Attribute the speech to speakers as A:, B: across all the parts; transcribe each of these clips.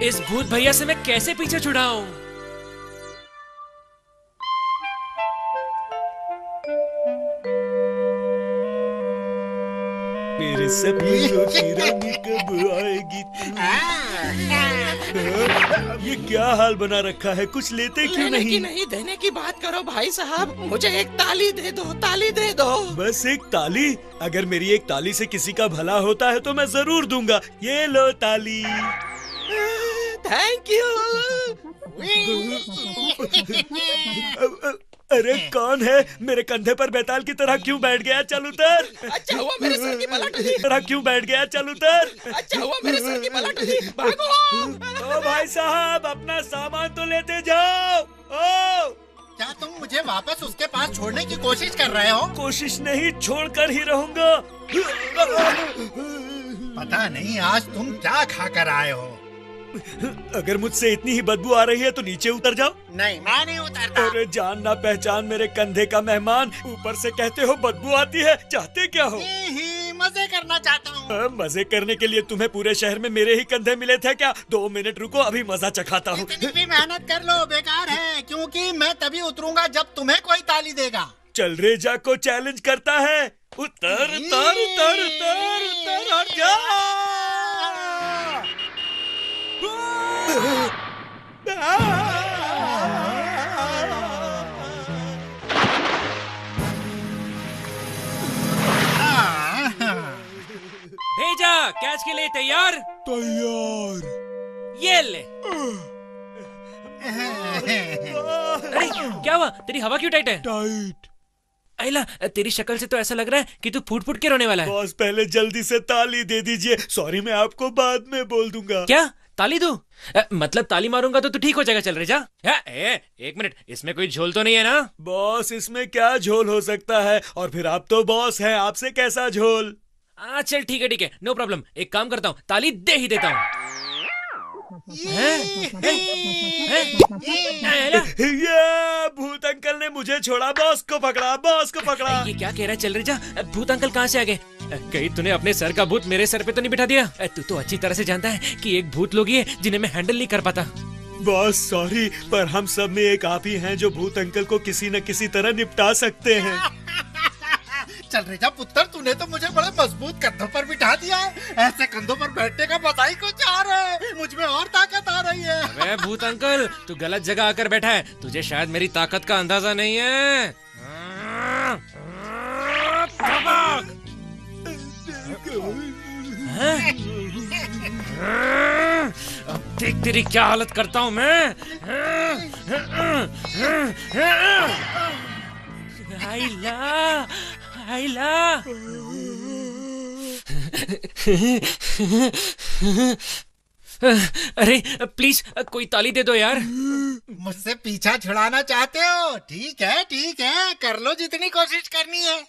A: इस भूत भैया से मैं कैसे पीछे छुड़ाऊं?
B: मेरे सपनों की रानी कब आएगी ये क्या हाल बना रखा है? कुछ लेते क्यों
C: लेने
B: नहीं?
C: की नहीं, देने की बात करो भाई साहब। मुझे एक ताली दे दो, ताली दे दो।
B: बस एक ताली? अगर मेरी एक ताली से किसी का भला होता है तो मैं जरूर दूंगा। ये लो ताली।
C: Thank you.
B: अरे कौन है? मेरे कंधे पर बैताल की तरह क्यों बैठ गया? चल उतर।
C: अच्छा हुआ मेरे सर की पलट हुई।
B: तरह क्यों बैठ गया? चल उतर।
C: अच्छा हुआ मेरे सर की पलट हुई। भागो।
B: ओ भाई साहब, अपना सामान तो लेते जाओ। ओ
D: क्या तुम मुझे वापस उसके पास छोड़ने की कोशिश कर रहे हो?
B: कोशिश नहीं, छोड़कर ही रहूंगा।
D: पता नहीं आज तुम क्या खाकर आए हो।
B: अगर मुझसे इतनी ही बदबू आ रही है तो नीचे उतर जाओ।
D: नहीं, मैं नहीं उतरता।
B: अरे जान ना पहचान मेरे कंधे का मेहमान, ऊपर से कहते हो बदबू आती है। चाहते क्या हो?
D: मजे करना चाहता हूँ।
B: मजे करने के लिए तुम्हें पूरे शहर में मेरे ही कंधे मिले थे क्या? 2 मिनट रुको, अभी मजा चखाता हूँ।
D: इतनी भी मेहनत कर लो बेकार है, क्योंकि मैं तभी उतरूंगा जब तुम्हें कोई ताली देगा।
B: चल रेजा को चैलेंज करता है। उतर उतर उतर उतर उतर और जा।
A: भेजा, कैच के लिए तैयार?
B: तैयार।
A: ये ले। अरे क्या हुआ? तेरी हवा क्यों टाइट है?
B: टाइट।
A: आइला, तेरी शक्ल से तो ऐसा लग रहा है कि तू फूट फूट के रोने वाला है।
B: बॉस पहले जल्दी से ताली दे दीजिए। सॉरी, मैं आपको बाद में बोल दूंगा।
A: क्या ताली दूं? मतलब ताली मारूंगा तो तू ठीक हो जाएगा। चल रहे जा। एक मिनट, इसमें कोई झोल तो नहीं है ना?
B: बॉस इसमें क्या झोल हो सकता है? और फिर आप तो बॉस हैं, आपसे कैसा झोल?
A: चल ठीक है, नो प्रॉब्लम। एक काम करता हूँ, ताली दे ही देता हूँ।
B: ये भूत अंकल ने मुझे छोड़ा। बॉस को पकड़ा, बॉस को पकड़ा।
A: ये क्या कह रहा है? चल रही जा। भूत अंकल कहाँ से आ गए? कहीं तूने अपने सर का भूत मेरे सर पे तो नहीं बिठा दिया? तू तो अच्छी तरह से जानता है कि एक भूत लोग ही है जिन्हें मैं हैंडल नहीं कर पाता।
B: बॉस सॉरी, पर हम सब में एक आप ही हैं जो भूत अंकल को किसी न किसी तरह निपटा सकते हैं।
D: चल रेजा पुत्र, तूने तो मुझे बड़े मजबूत कंधों पर बिठा दिया है। ऐसे कंधों पर बैठने का मजा ही कुछ आ रहा है। मुझ में और ताकत आ रही है।
A: अबे भूत अंकल, तू गलत जगह आकर बैठा है। तुझे शायद मेरी ताकत का अंदाजा नहीं है। अब देख तेरी क्या हालत करता हूँ मैं। आइला, आइला। अरे प्लीज कोई ताली दे दो यार।
D: मुझसे पीछा छुड़ाना चाहते हो? ठीक है, कर लो जितनी कोशिश करनी है।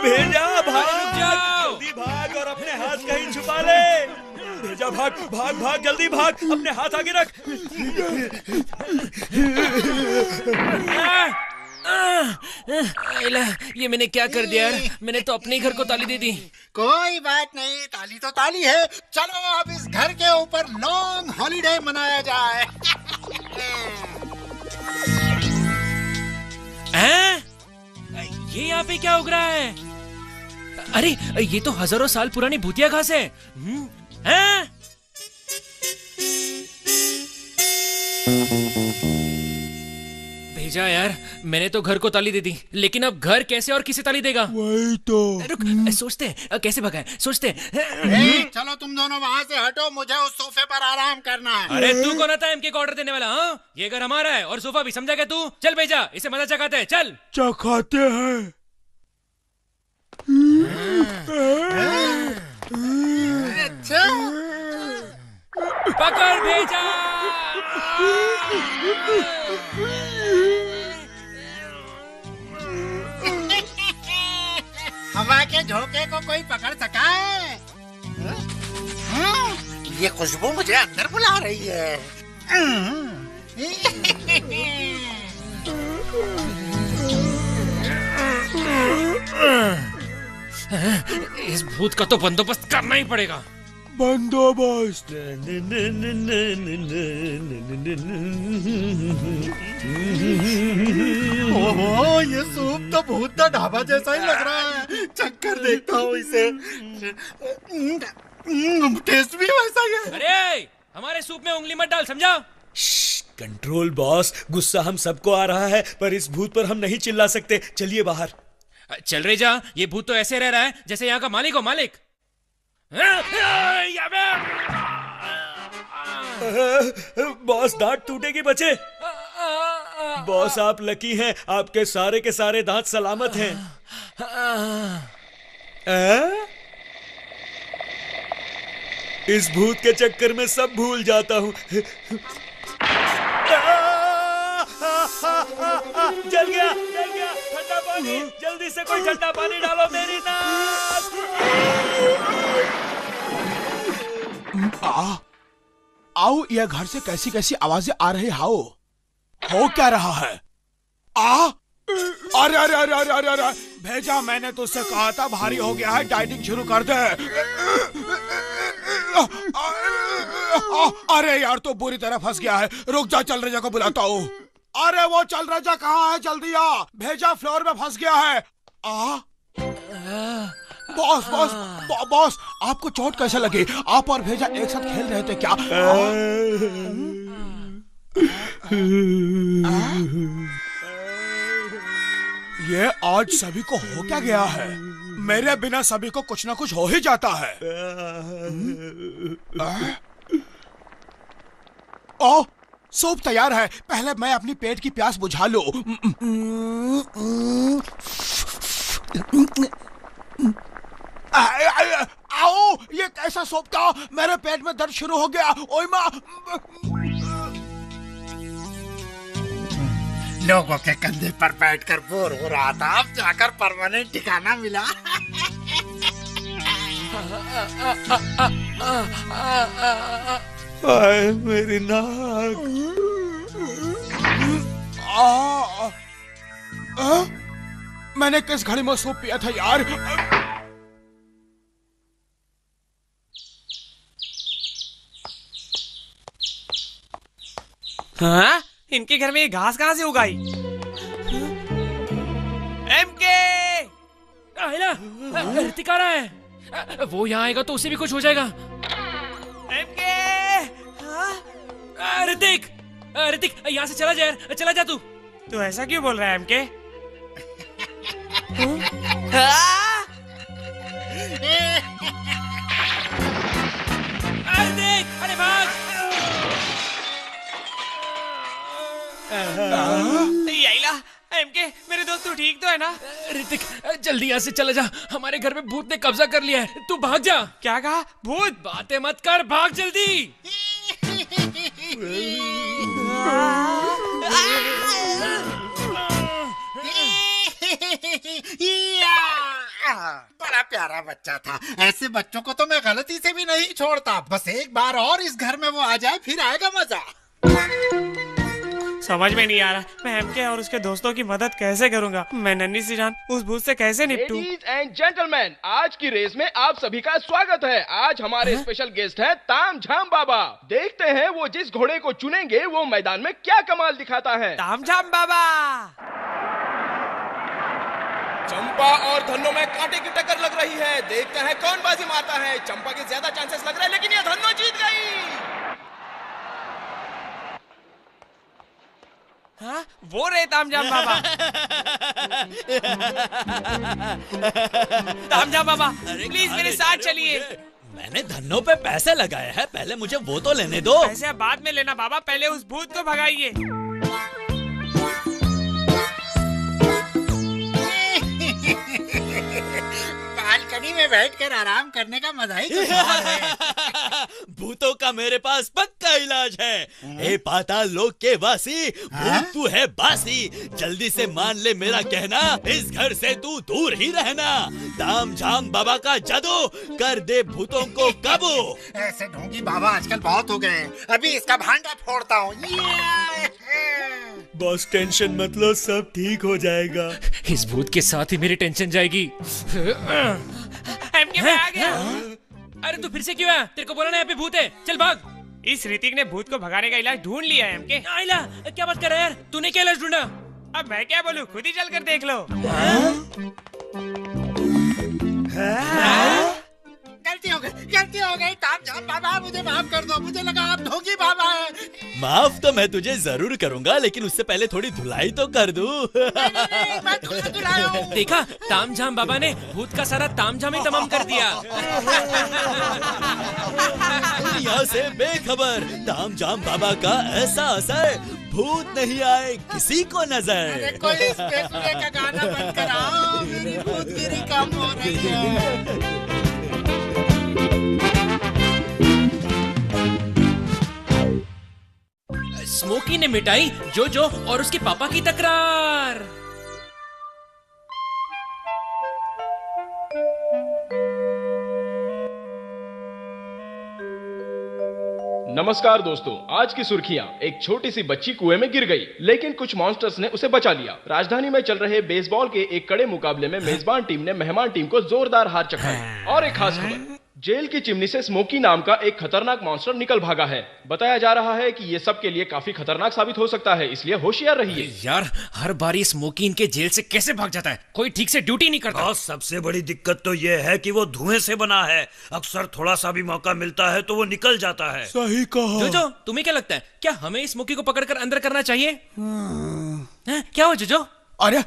B: भेजा भाग, जल्दी भाग और अपने हाथ कहीं छुपा ले। भेजा भाग भाग भाग, जल्दी भाग, अपने हाथ आगे रख।
A: ये मैंने क्या कर दिया यार? मैंने तो अपने घर को ताली दे दी।
D: कोई बात नहीं, ताली तो ताली है। चलो अब इस घर के ऊपर लॉन्ग हॉलीडे मनाया जाए।
A: ये यहाँ पे क्या उग रहा है? अरे ये तो हजारों साल पुरानी भूतिया घास है। भेजा यार, मैंने तो घर को ताली दे दी, लेकिन अब घर कैसे और किसे ताली देगा?
B: वही तो।
A: रुक, सोचते कैसे भगाए, सोचते।
D: चलो तुम दोनों वहाँ से हटो, मुझे उस सोफे पर आराम करना है।
A: अरे तू कौन आता है एमके को ऑर्डर देने वाला? हाँ, ये घर हमारा है और सोफा भी, समझा क्या तू? चल भेजा, इसे मजा चखाते हैं। चल
B: चखाते हैं।
D: अच्छा,
A: पकड़ भेजा।
D: हवा के झोंके को कोई पकड़ सका है? ये खुशबू मुझे अंदर बुला रही है।
A: इस भूत का तो बंदोबस्त करना ही पड़ेगा।
E: बंदोबस्त।
D: ओहो, ये सूप तो भूत का ढाबा जैसा ही लग रहा है। चक्कर देखता हूँ इसे। टेस्ट भी वैसा ही है।
A: अरे हमारे सूप में उंगली मत डाल, समझा?
B: कंट्रोल बॉस, गुस्सा हम सबको आ रहा है, पर इस भूत पर हम नहीं चिल्ला सकते। चलिए बाहर।
A: चल रे जा, ये भूत तो ऐसे रह रहा है जैसे यहाँ का मालिक हो मालिक।
B: बॉस दांत टूटेगी बचे। बॉस आप लकी हैं, आपके सारे के सारे दांत सलामत हैं। इस भूत के चक्कर में सब भूल जाता हूँ। जल गया ठंडा पानी, जल्दी से कोई ठंडा पानी डालो मेरी नाक।
E: आओ, यह घर से कैसी कैसी आवाजें आ रही। हाओ, हो क्या रहा है? अरे अरे अरे अरे अरे अरे, भेजा, मैंने तो उससे कहा था भारी हो गया है, डाइटिंग शुरू कर दे। अरे यार, तो बुरी तरह फंस गया है। रुक जा, चल रजा को बुलाता हूँ। अरे वो चल रजा कहाँ है? जल्दी आ, भेजा फ्लोर में फंस गया है। बॉस बॉस बॉस, आपको चोट कैसे लगी? आप और भेजा एक साथ खेल रहे थे क्या? ये आज सभी को हो क्या गया है? मेरे बिना सभी को कुछ ना कुछ हो ही जाता है। ओ, सूप तैयार है। पहले मैं अपनी पेट की प्यास बुझा लूं। आओ, ये कैसा सूप था? मेरे पेट में दर्द शुरू हो गया। ओए माँ।
D: लोगों के कंधे पर बैठकर बोर हो रहा था, अब जाकर परमानेंट ठिकाना मिला।
B: आए मेरी नाक।
E: मैंने किस घड़ी में सूप पिया था यार?
F: हाँ? इनके घर में ये घास कहाँ से उगाई? एमके!
A: ऋतिक आ रहा है। वो यहाँ आएगा तो उसे भी कुछ हो जाएगा।
F: एमके!
A: ऋतिक, ऋतिक यहाँ से चला जा यार, चला जा तू।
F: तू ऐसा क्यों बोल रहा है एमके?
A: ऋतिक, अरे भाग!
F: याइला, एमके, मेरे दोस्त, तू ठीक तो है ना?
A: ऋतिक जल्दी यहाँ से चला जा, हमारे घर में भूत ने कब्जा कर लिया है। तू भाग जा।
F: क्या कहा? भूत?
A: बातें मत कर, भाग जल्दी।
D: बड़ा प्यारा बच्चा था। ऐसे बच्चों को तो मैं गलती से भी नहीं छोड़ता। बस एक बार और इस घर में वो आ जाए, फिर आएगा मजा।
F: समझ में नहीं आ रहा मैं एमके और उसके दोस्तों की मदद कैसे करूंगा। मैं नन्ही सी जान उस भूत से कैसे निपटूं?
G: लेडीज एंड जेंटलमैन, आज की रेस में आप सभी का स्वागत है। आज हमारे स्पेशल गेस्ट हैं ताम झाम बाबा। देखते हैं वो जिस घोड़े को चुनेंगे वो मैदान में क्या कमाल दिखाता है।
F: ताम झाम बाबा।
G: चंपा और धन्नो में कांटे की टक्कर लग रही है। देखते हैं कौन बाजी मारता है। चंपा के ज्यादा चांसेस लग रहे हैं, लेकिन ये धन्नो जीत गई।
F: हाँ? वो रहे तामझाम बाबा। तामझाम बाबा, प्लीज मेरे साथ चलिए।
B: मैंने धन्नो पे पैसे लगाए हैं, पहले मुझे वो तो लेने दो।
F: पैसे बाद में लेना बाबा, पहले उस भूत को भगाइए।
D: बालकनी में बैठकर आराम करने का मजा ही कुछ और है।
B: भूतों का मेरे पास पक्का इलाज है। ए पाताल लोक के वासी, भूत तू है बासी। जल्दी से मान ले मेरा कहना, इस घर से तू दूर ही रहना। ताम झाम बाबा का जादू कर दे भूतों को काबू।
D: ऐसे ढोंगी बाबा आजकल बहुत हो गए। अभी इसका भांडा फोड़ता हूँ।
B: बॉस टेंशन मत लो, सब ठीक हो जाएगा।
A: इस भूत के साथ ही मेरी टेंशन जाएगी।
F: एमके मैं आ गया।
A: अरे तू फिर से क्यों आया? तेरे को बोला ना यहाँ पे भूत है, चल भाग।
F: इस ऋतिक ने भूत को भगाने का इलाज ढूंढ लिया है एमके।
A: आइला, क्या बात कर रहा है यार? तूने क्या इलाज ढूंढा?
F: अब मैं क्या बोलूं, खुद ही चल कर देख लो।
D: गलती हो गई तामझाम बाबा, मुझे माफ कर दो। मुझे लगा आप ढोंगी बाबा है।
B: माफ तो मैं तुझे जरूर करूंगा, लेकिन उससे पहले थोड़ी धुलाई तो कर दूं।
D: नहीं, मैं तुम्हें धुलाया हूँ।
A: देखा, तामझाम बाबा ने भूत का सारा तामझाम ही तमाम कर दिया।
B: दुनिया से बेखबर तामझाम बाबा का ऐसा असर, भूत नहीं आए किसी को नजर।
D: अरे कोई इस बेसुरे का गाना बंद कराओ, मेरी भूतगिरी कम हो रही है।
A: स्मोकी ने मिटाई जोजो और उसके पापा की तकरार।
G: नमस्कार दोस्तों, आज की सुर्खियां। एक छोटी सी बच्ची कुएं में गिर गई, लेकिन कुछ मॉन्स्टर्स ने उसे बचा लिया। राजधानी में चल रहे बेसबॉल के एक कड़े मुकाबले में मेजबान टीम ने मेहमान टीम को जोरदार हार चखाई। और एक खास खबर, जेल की चिमनी से स्मोकी नाम का एक खतरनाक मॉन्स्टर निकल भागा है। बताया जा रहा है कि ये सबके लिए काफी खतरनाक साबित हो सकता है, इसलिए होशियार रहिए।
A: यार, हर बार ये स्मोकी इनके जेल से कैसे भाग जाता है? कोई ठीक से ड्यूटी नहीं करता।
H: और सबसे बड़ी दिक्कत तो ये है कि वो धुएं से बना है। अक्सर थोड़ा सा भी मौका मिलता है तो वो निकल जाता है।
E: सही कहा।
A: जोजो, तुम्हें क्या लगता है, क्या हमें इस स्मोकी को पकड़कर अंदर करना चाहिए? हैं? क्या हो जोजो?
E: अरे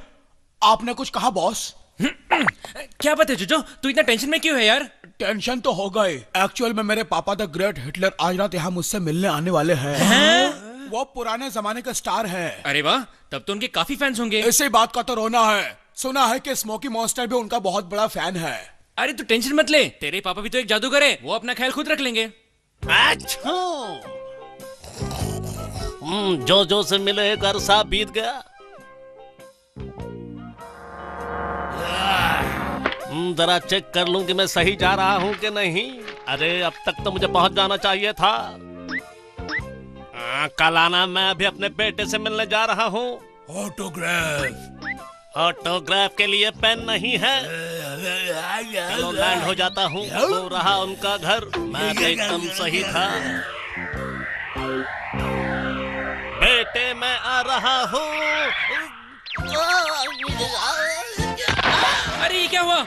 E: आपने कुछ कहा बॉस?
A: क्या बात है जोजो, तू इतना टेंशन में क्यों है यार?
E: टेंशन तो हो गई। एक्चुअल में मेरे पापा द ग्रेट हिटलर आज रात यहाँ मुझसे मिलने आने वाले हैं। वो पुराने जमाने के स्टार हैं।
A: अरे वाह, तब तो उनके काफी फैंस होंगे।
E: इसी बात का तो रोना है। सुना है कि स्मोकी मॉन्स्टर भी उनका बहुत बड़ा फैन है।
A: अरे तू टेंशन मत ले, तेरे पापा भी तो एक जादूगर है, वो अपना ख्याल खुद रख लेंगे।
I: जो से मिले एक अरसा बीत गया। जरा चेक कर लूं कि मैं सही जा रहा हूं कि नहीं। अरे अब तक तो मुझे पहुंच जाना चाहिए था। कल आना, मैं अभी अपने बेटे से मिलने जा रहा हूं। ऑटोग्राफ के लिए पेन नहीं है। चलो लैंड हो जाता हूं। वो रहा उनका घर, मैं तो एकदम सही था। बेटे मैं आ रहा हूं।
A: अरे ये क्या हुआ?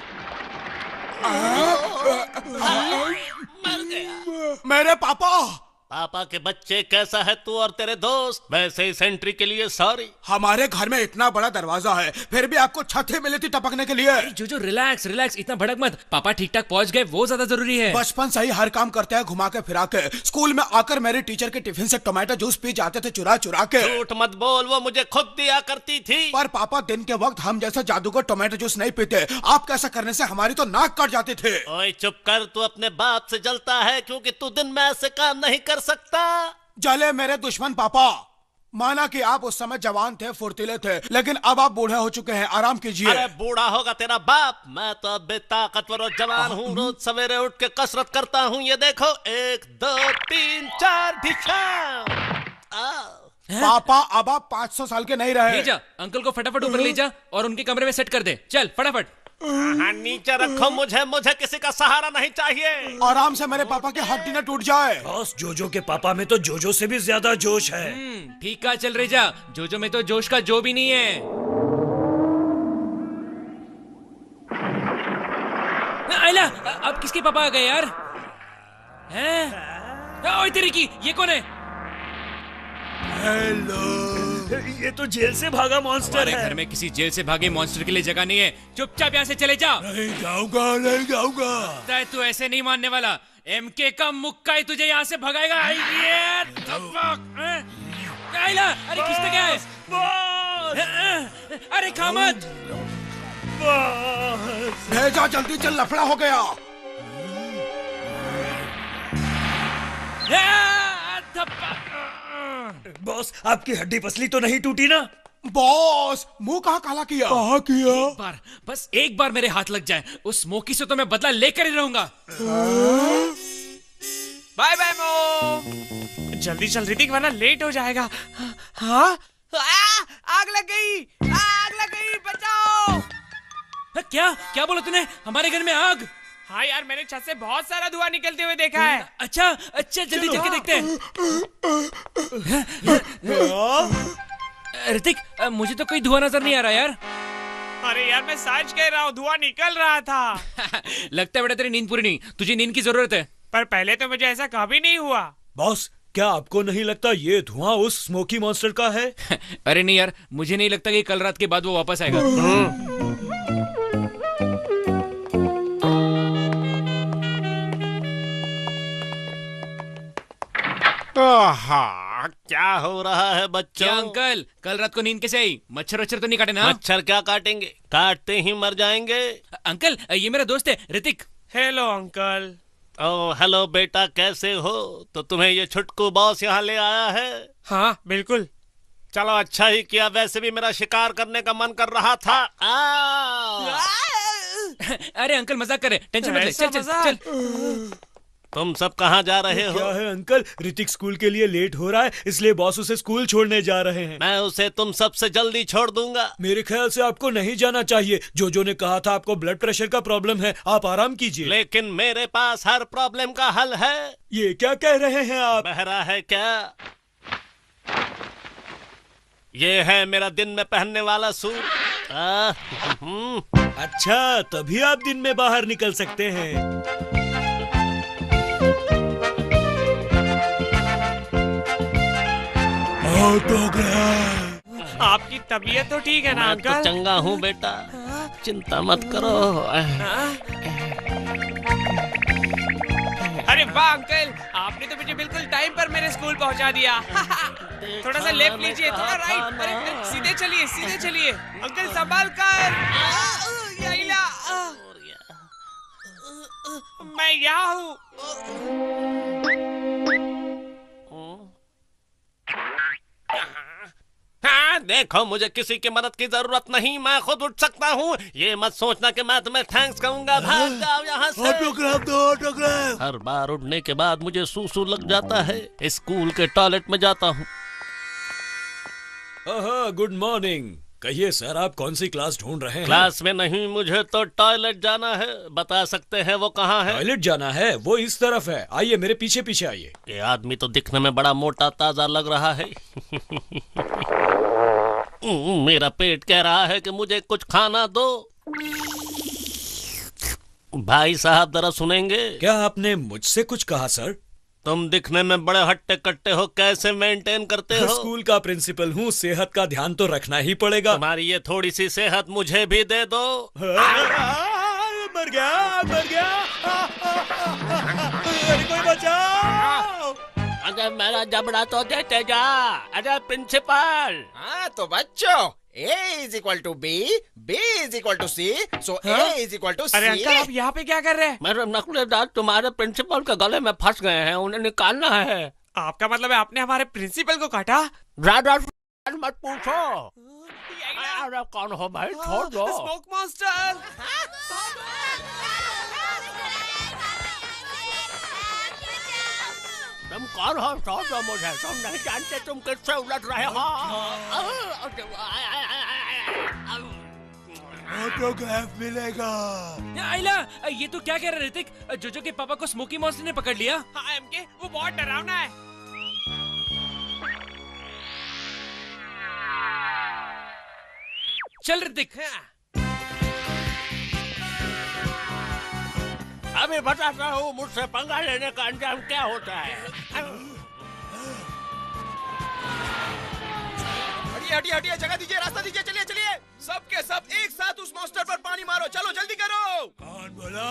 I: मर गया।
E: मेरे पापा।
I: पापा के बच्चे, कैसा है तू और तेरे दोस्त? वैसे इस एंट्री के लिए सॉरी।
E: हमारे घर में इतना बड़ा दरवाजा है, फिर भी आपको छत ही मिली थी टपकने के लिए।
A: जोजो रिलैक्स रिलैक्स, इतना भड़क मत। पापा ठीक ठाक पहुंच गए, वो ज्यादा जरूरी है।
E: बचपन से ही हर काम करते हैं घुमा के फिरा के। स्कूल में आकर मेरे टीचर के टिफिन से टोमेटो जूस पी जाते थे चुरा चुरा के।
I: झूठ मत बोल, वो मुझे खुद दिया करती थी।
E: पर पापा दिन के वक्त हम जैसे जादूगर टोमेटो जूस नहीं पीते। आप कैसा करने से हमारी तो नाक कट जाती थे।
I: ओए चुप कर, तू अपने बाप से जलता है क्योंकि तू दिन में ऐसे काम नहीं कर सकता।
E: जले मेरे दुश्मन पापा। माना कि आप उस समय जवान थे, फुर्तीले थे, लेकिन अब आप बूढ़े हो चुके हैं, आराम कीजिए।
I: अरे बूढ़ा होगा तेरा बाप, मैं तो अब बेताकतवर और जवान हूँ। रोज सवेरे उठ के कसरत करता हूँ। ये देखो, 1 2 3 4 ढिशा।
E: पापा अब आप 500 साल के नहीं रहे।
A: ले जा, अंकल को फटाफट ऊपर ले जा और उनके कमरे में सेट कर दे। चल फटाफट।
I: हाँ, नीचे रखो मुझे किसी का सहारा नहीं चाहिए।
E: आराम से, मेरे पापा की हड्डी न टूट जाए।
H: बॉस, जोजो के पापा में तो जोजो से भी ज्यादा जोश है।
A: ठीक है, चल रही जा। जोजो में तो जोश का जो भी नहीं है। आइला, अब किसके पापा आ गए यार? हैं? ओए तेरी की, ये कौन है?
H: हेलो, ये तो जेल से भागा मॉन्स्टर है।
A: घर में किसी जेल से भागे मॉन्स्टर के लिए जगह नहीं है। चुपचाप यहाँ से चले जा।
H: नहीं जाऊंगा, नहीं जाऊंगा।
A: तू ऐसे नहीं मानने वाला। एमके का मुक्का ही तुझे यहाँ से भगाएगा। आइला, अरे किसने क्या है? अरे खा मत।
E: भेजा, जल्दी चल, लफड़ा हो गया।
H: बॉस, आपकी हड्डी पसली तो नहीं टूटी ना?
E: बॉस, मुंह कहाँ काला किया? कहाँ किया?
A: एक बार, बस एक बार मेरे हाथ लग जाए, उस स्मोकी से तो मैं बदला लेकर ही रहूंगा।
F: बाय बाय मो। जल्दी चल ऋतिक, वरना लेट हो जाएगा। हाँ? आग लग गई, आग लग गई, बचाओ।
A: क्या क्या बोला तूने? हमारे घर में आग?
F: हाँ यार, मैंने छत से बहुत सारा धुआं निकलते हुए देखा है।
A: अच्छा अच्छा, जल्दी जाके देखते हैं। ऋतिक, मुझे तो कोई धुआं नजर नहीं आ रहा यार।
F: अरे यार, मैं सच कह रहा हूँ, धुआं निकल रहा था।
A: लगता है बेटा तेरी नींद पूरी नहीं, तुझे नींद की जरूरत है।
F: पर पहले तो मुझे ऐसा कभी नहीं हुआ।
H: बॉस, क्या आपको नहीं लगता ये धुआं उस स्मोकी मॉन्स्टर का है?
A: अरे नहीं यार, मुझे नहीं लगता कि कल रात के बाद वो वापस आएगा।
I: क्या हो रहा है बच्चों?
A: क्या अंकल, कल रात को नींद कैसे आई? मच्छर वच्छर तो नहीं काटे ना?
I: मच्छर क्या काटेंगे, काटते ही मर जाएंगे।
A: अंकल, ये मेरा दोस्त है ऋतिक।
F: Hello uncle.
I: ओ हेलो बेटा, कैसे हो? तो तुम्हें ये छुटकू बॉस यहाँ ले आया है?
F: हाँ बिल्कुल।
I: चलो अच्छा ही किया, वैसे भी मेरा शिकार करने का मन कर रहा था।
A: अरे अंकल मजाक कर रहे, टेंशन मत ले, चल चल चल।
I: तुम सब कहाँ जा रहे हो?
H: क्या है अंकल, ऋतिक स्कूल के लिए लेट हो रहा है, इसलिए बॉस उसे स्कूल छोड़ने जा रहे हैं।
I: मैं उसे तुम सबसे जल्दी छोड़ दूंगा।
H: मेरे ख्याल से आपको नहीं जाना चाहिए। जोजो ने कहा था आपको ब्लड प्रेशर का प्रॉब्लम है, आप आराम कीजिए।
I: लेकिन मेरे पास हर प्रॉब्लम का हल है।
H: ये क्या कह रहे हैं आप?
I: बहरा है क्या? ये है मेरा दिन में पहनने वाला सूट।
H: अच्छा, तभी आप दिन में बाहर निकल सकते हैं।
F: आपकी तबीयत तो ठीक है ना
I: मैं
F: अंकल?
I: तो चंगा हूँ बेटा, चिंता मत करो।
F: अरे वाह अंकल, आपने तो मुझे बिल्कुल टाइम पर मेरे स्कूल पहुंचा दिया। थोड़ा सा लेफ्ट लीजिए, थोड़ा राइट। अरे सीधे चलिए, सीधे चलिए। अंकल संभाल कर। मैं यहाँ हूँ।
I: हाँ देखो, मुझे किसी की मदद की जरूरत नहीं, मैं खुद उठ सकता हूँ। ये मत सोचना कि मैं तुम्हें थैंक्स कहूँगा। भाग जाओ यहाँ से।
H: ऑटोग्राफ दो, ऑटोग्राफ।
I: हर बार उठने के बाद मुझे सूसू लग जाता है। स्कूल के टॉयलेट में जाता हूँ।
H: Good morning. कहिए सर, आप कौन सी क्लास ढूंढ रहे हैं?
I: क्लास में नहीं, मुझे तो टॉयलेट जाना है। बता सकते हैं वो कहाँ है?
H: टॉयलेट जाना है? वो इस तरफ है। आइए मेरे पीछे पीछे आइए।
I: ये आदमी तो दिखने में बड़ा मोटा ताजा लग रहा है। मेरा पेट कह रहा है कि मुझे कुछ खाना दो। भाई साहब जरा सुनेंगे?
H: क्या आपने मुझसे कुछ कहा सर?
I: तुम दिखने में बड़े हट्टे कट्टे हो, कैसे मेंटेन करते हो?
H: स्कूल का प्रिंसिपल हूँ, सेहत का ध्यान तो रखना ही पड़ेगा।
I: तुम्हारी ये थोड़ी सी सेहत मुझे भी दे दो।
H: मर गया, मर गया। अरे कोई बचाओ।
I: अरे मेरा जबड़ा तो देते जा। अरे प्रिंसिपल।
C: हाँ तो बच्चों, A is equal to B, B is equal to C, so A is equal to C.
F: अरे अंकल, आप यहाँ पे क्या कर रहे हैं?
I: मेरे नकलेदार तुम्हारे प्रिंसिपल के गले में फंस गए हैं, उन्हें निकालना है।
F: आपका मतलब है आपने हमारे प्रिंसिपल को काटा?
I: ज्यादा मत पूछो। अरे कौन हो भाई, छोड़ दो।
F: Smoke monster.
I: तुम कौन हो? छोड़ दो मुझे, तुम नहीं जानते तुम किससे उलझ रहे हो।
H: ऑटोग्राफ मिलेगा।
A: आइला, ये तो क्या कह रहा है ऋतिक? जोजो के पापा को स्मोकी मॉन्स्टर ने पकड़ लिया।
F: हाँ एमके, वो बहुत डरावना है।
A: चल ऋतिक।
I: अभी बताता हूँ मुझसे पंगा लेने का अंजाम क्या होता है।
C: हटिए हटिए, जगह दीजिए, रास्ता दीजिए, चलिए चलिए। सब के सब एक साथ उस मॉन्स्टर पर पानी मारो, चलो जल्दी करो।
H: कौन बोला?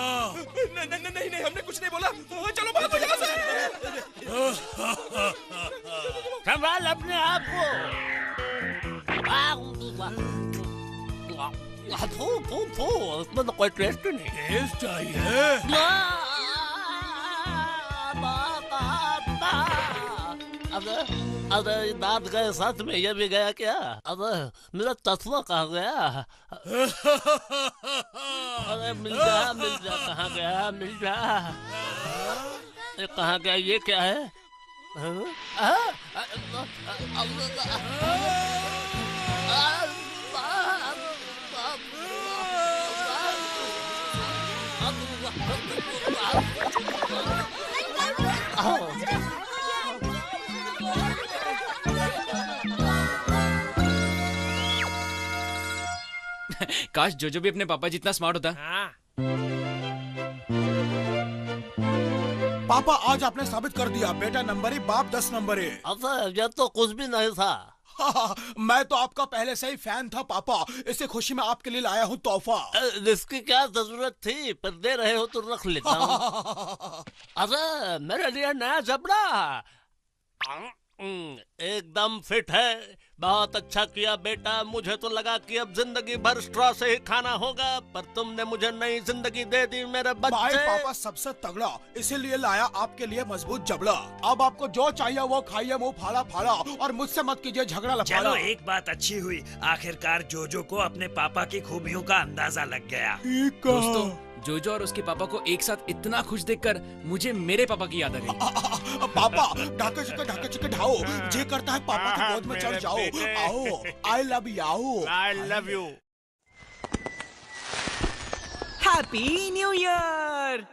C: नहीं, हमने कुछ नहीं बोला। चलो भागो यहाँ से।
I: संभाल अपने आप को। उसमें तो कोई टेस्ट नहीं।
H: टेस्ट चाहिए?
I: अरे दांत गए, साथ में ये भी गया क्या? अरे मेरा तस्मा कहाँ गया? अरे मिल जा, कहाँ गया? मिल जा। ये कहाँ गया? ये क्या है?
A: काश जोजो भी अपने पापा जितना स्मार्ट होता।
F: हाँ।
E: पापा आज आपने साबित कर दिया, बेटा नंबर ही बाप 10 नंबर है।
I: अच्छा ये तो कुछ भी नहीं था।
E: मैं तो आपका पहले से ही फैन था पापा, इसे खुशी में आपके लिए लाया हूँ तोहफा।
I: इसकी क्या जरूरत थी, पर दे रहे हो तो रख लेता हूँ। अरे मेरे लिए नया जबड़ा एकदम फिट है। बहुत अच्छा किया बेटा, मुझे तो लगा कि अब जिंदगी भर स्ट्रॉ से ही खाना होगा, पर तुमने मुझे नई जिंदगी दे दी मेरे
E: भाई
I: बच्चे।
E: पापा सबसे तगड़ा, इसीलिए लाया आपके लिए मजबूत जबड़ा। अब आपको जो चाहिए वो खाइए, मुंह फाड़ा फाड़ा, और मुझसे मत कीजिए झगड़ा लफाड़ा।
H: चलो एक बात अच्छी हुई, आखिरकार जोजो को अपने पापा की खूबियों का अंदाजा लग गया।
A: दोस्तों, जोजो और उसके पापा को एक साथ इतना खुश देखकर मुझे मेरे पापा की याद आ गई।
E: पापा ढाके चिके ढाओ, जे करता है पापा की गोद में चढ़ जाओ। आओ, I love you.
F: I love you.
J: Happy new year.